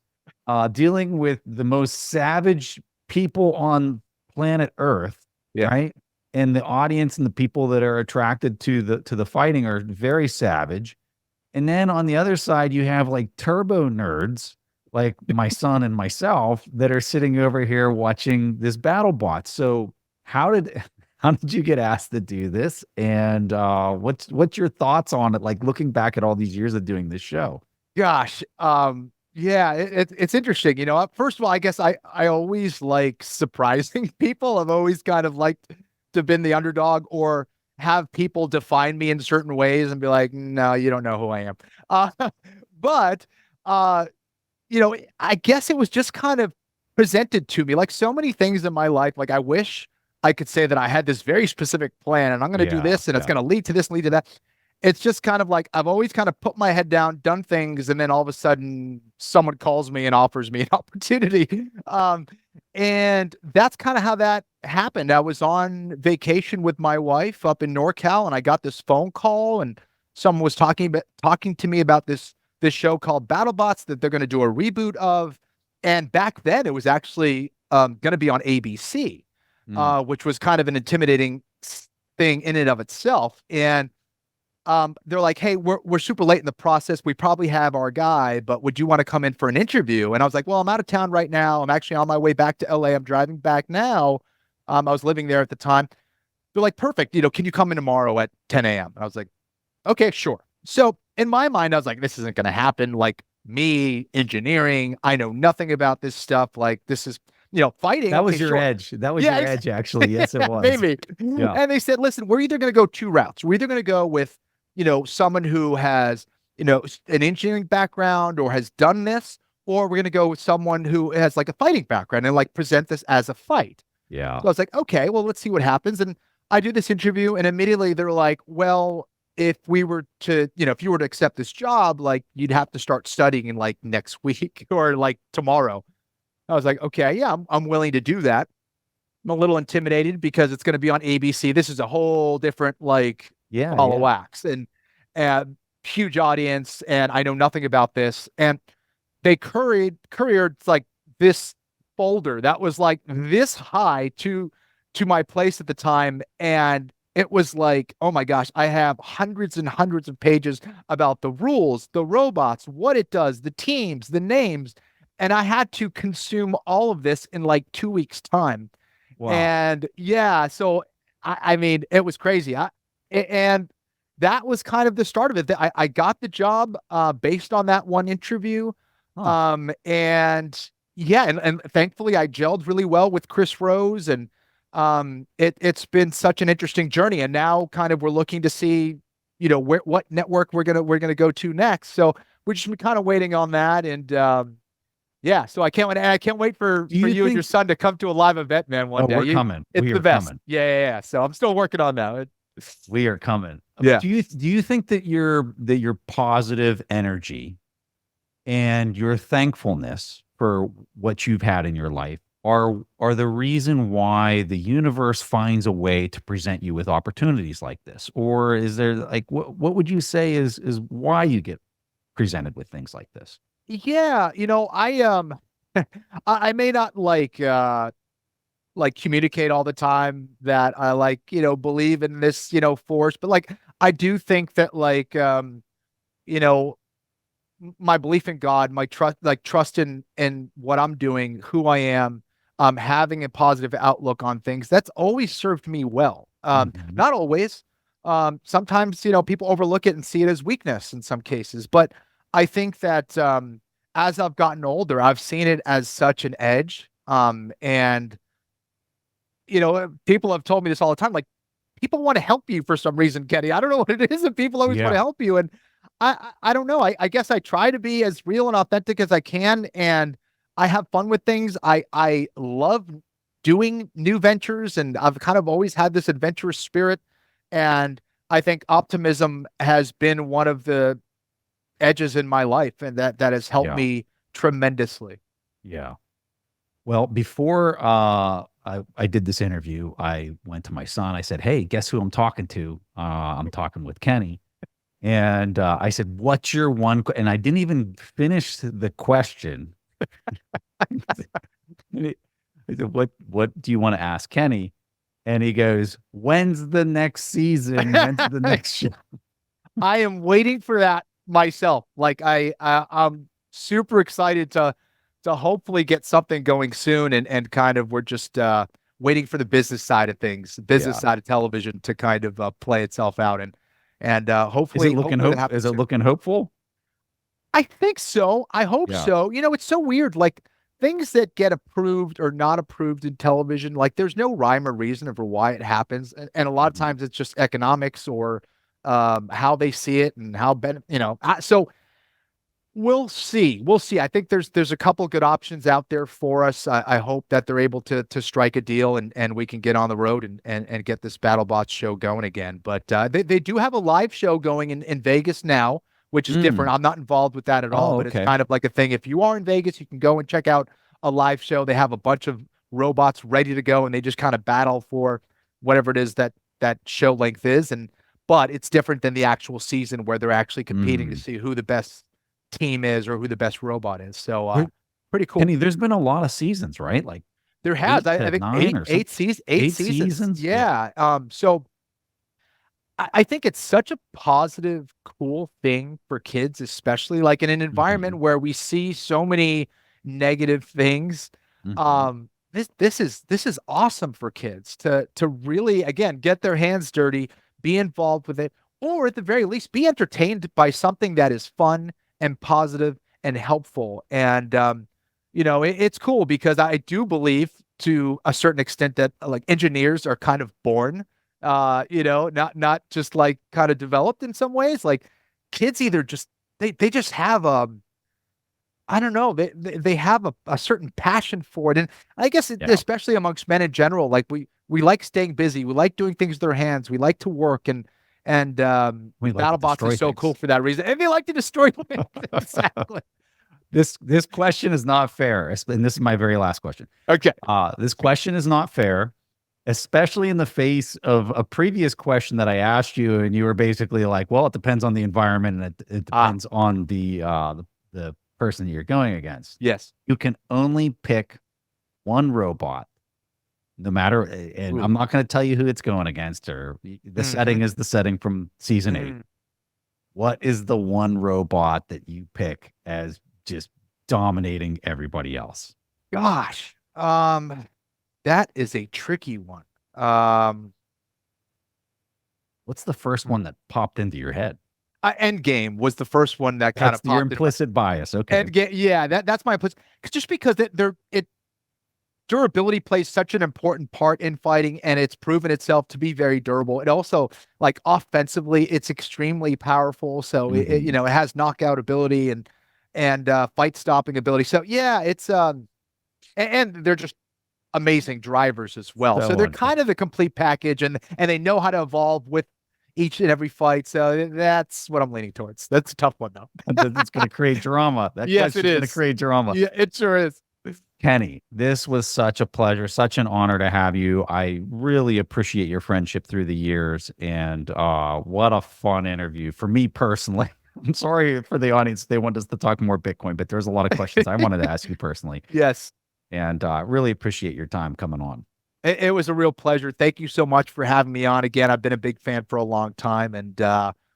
dealing with the most savage people on planet Earth, right? And the audience and the people that are attracted to the fighting are very savage. And then on the other side, you have like turbo nerds like my son and myself that are sitting over here watching this battle bot. So how did you get asked to do this? And what's your thoughts on it? Like looking back at all these years of doing this show? Gosh, yeah, it's interesting. First of all, I guess I always like surprising people. I've always kind of liked to have been the underdog or have people define me in certain ways and be like, no, you don't know who I am. But, I guess it was just kind of presented to me like so many things in my life. Like I wish I could say that I had this very specific plan and I'm going to do Yeah, this and it's yeah. going to lead to this, lead to that. It's just kind of like I've always kind of put my head down, done things, and then all of a sudden someone calls me and offers me an opportunity. And that's kind of how that happened. I was on vacation with my wife up in NorCal, and I got this phone call, and someone was talking to me about this show called BattleBots that they're going to do a reboot of. And back then, it was actually going to be on ABC, Mm. which was kind of an intimidating thing in and of itself. And they're like, "Hey, we're super late in the process. We probably have our guy, but would you want to come in for an interview?" And I was like, "Well, I'm out of town right now. I'm actually on my way back to LA. I'm driving back now. I was living there at the time." They're like, "Perfect. Can you come in tomorrow at 10 a.m.?" And I was like, "Okay, sure." So in my mind, I was like, "This isn't going to happen. Like me, engineering, I know nothing about this stuff. Like this is, fighting. That Okay, was your sure." edge. That was Yeah, your edge, actually. Yes, it was. maybe. Yeah. And they said, "Listen, we're either going to go two routes. We're either going to go with, someone who has, an engineering background or has done this, or we're going to go with someone who has like a fighting background and like present this as a fight." Yeah. So I was like, "Okay, well, let's see what happens." And I do this interview, and immediately they're like, "Well, if we were to, if you were to accept this job, like you'd have to start studying in like next week or like tomorrow." I was like, "Okay, yeah, I'm willing to do that." I'm a little intimidated because it's going to be on ABC. This is a whole different like Yeah, ball of yeah. wax and huge audience, and I know nothing about this. And they couriered like this folder that was like this high to my place at the time, and it was like, oh my gosh, I have hundreds and hundreds of pages about the rules, the robots, what it does, the teams, the names, and I had to consume all of this in like 2 weeks time. Wow. And yeah, so I mean, it was crazy. And that was kind of the start of it. I got the job based on that one interview. Huh. And yeah, and thankfully I gelled really well with Chris Rose, and it's been such an interesting journey. And now kind of we're looking to see, what network we're gonna go to next. So we're just kind of waiting on that. And yeah, so I can't wait. And I can't wait for Do you you and your think son to come to a live event, man, one Oh, day. we're coming. It's We the are best. coming. Yeah, yeah, yeah. So I'm still working on that. We are coming. Yeah. Do you think that your positive energy and your thankfulness for what you've had in your life are the reason why the universe finds a way to present you with opportunities like this? Or is there like what would you say is why you get presented with things like this? Yeah, I may not like communicate all the time that I like, believe in this, force, but like I do think that like you know, my belief in God, my trust in what I'm doing, who I am, having a positive outlook on things, that's always served me well. Mhm. Not always. Sometimes, people overlook it and see it as weakness in some cases, but I think that as I've gotten older, I've seen it as such an edge. And people have told me this all the time, like people want to help you for some reason, Kenny. I don't know what it is, and people always want to Yeah. help you. And I don't know. I guess I try to be as real and authentic as I can, and I have fun with things. I love doing new ventures, and I've kind of always had this adventurous spirit. And I think optimism has been one of the edges in my life, and that has helped Yeah. me tremendously. Yeah. Well, before I did this interview, I went to my son. I said, "Hey, guess who I'm talking to? I'm talking with Kenny." And I said, "What's your one?" And I didn't even finish the question. And I said, "What do you want to ask Kenny?" And he goes, "When's the next season? When's the next show?" I am waiting for that myself. Like I'm super excited to hopefully get something going soon, and kind of we're just waiting for the business side of things, the business Yeah. side of television to kind of play itself out, and Is it hopefully that happens soon. looking hopeful? I think so. I hope Yeah. so. It's so weird. Like things that get approved or not approved in television, like there's no rhyme or reason for why it happens. And a lot of Mhm. times it's just economics or how they see it and how so We'll see. We'll see. I think there's a couple good options out there for us. I hope that they're able to strike a deal and we can get on the road and get this BattleBots show going again. But they do have a live show going in Vegas now, which is different. I'm not involved with that at all, Oh, but okay. it's kind of like a thing. If you are in Vegas, you can go and check out a live show. They have a bunch of robots ready to go, and they just kind of battle for whatever it is that show length is. But it's different than the actual season where they're actually competing to see who the best team is or who the best robot is. So pretty cool. Kenny, there's been a lot of seasons, right? Like There has, 8 I to think 9 or eight something. seasons. Yeah. Yeah. So I think it's such a positive, cool thing for kids, especially like in an environment where we see so many negative things. Mhm. This is awesome for kids to really, again, get their hands dirty, be involved with it, or at the very least be entertained by something that is fun and positive and helpful. And it's cool because I do believe to a certain extent that like engineers are kind of born, not just like kind of developed in some ways. Like kids either just they just have I don't know, they have a certain passion for it. And I guess Yeah. especially amongst men in general, like we like staying busy, we like doing things with our hands, we like to work, and We like to BattleBots destroy is so things. cool for that reason. And they like to destroy things. Exactly. This question is not fair, and this is my very last question. Okay. This question is not fair, especially in the face of a previous question that I asked you, and you were basically like, "Well, it depends on the environment, and it depends on the person you're going against." Yes. You can only pick one robot, no matter, and I'm not going to tell you who it's going against, or the setting is the setting from season 8. What is the one robot that you pick as just dominating everybody else? Gosh. That is a tricky one. What's the first one that popped into your head? Endgame was the first one that kind That's of your popped in. implicit bias. Okay. Endgame, yeah, that's my implicit. Just because durability plays such an important part in fighting, and it's proven itself to be very durable. It also, like, offensively, it's extremely powerful. So it has knockout ability and fight stopping ability. So yeah, it's and they're just amazing drivers as well. So they're kind of the complete package, and they know how to evolve with each and every fight. So that's what I'm leaning towards. That's a tough one though. It's going to create drama. That Yes, it question's going is. to create drama. Yeah, it sure is. Kenny, this was such a pleasure, such an honor to have you. I really appreciate your friendship through the years, and what a fun interview for me personally. I'm sorry for the audience; they want us to talk more Bitcoin, but there's a lot of questions I wanted to ask you personally. Yes. And really appreciate your time coming on. It was a real pleasure. Thank you so much for having me on again. I've been a big fan for a long time, and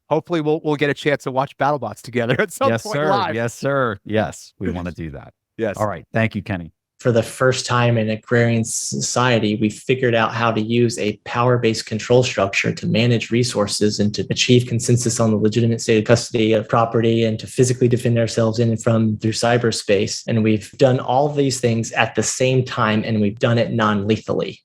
hopefully we'll get a chance to watch BattleBots together at some point live. Yes, sir. Yes, we want to do that. Yes. All right. Thank you, Kenny. For the first time in agrarian society, we figured out how to use a power-based control structure to manage resources and to achieve consensus on the legitimate state of custody of property and to physically defend ourselves in and from through cyberspace. And we've done all of these things at the same time, and we've done it non-lethally.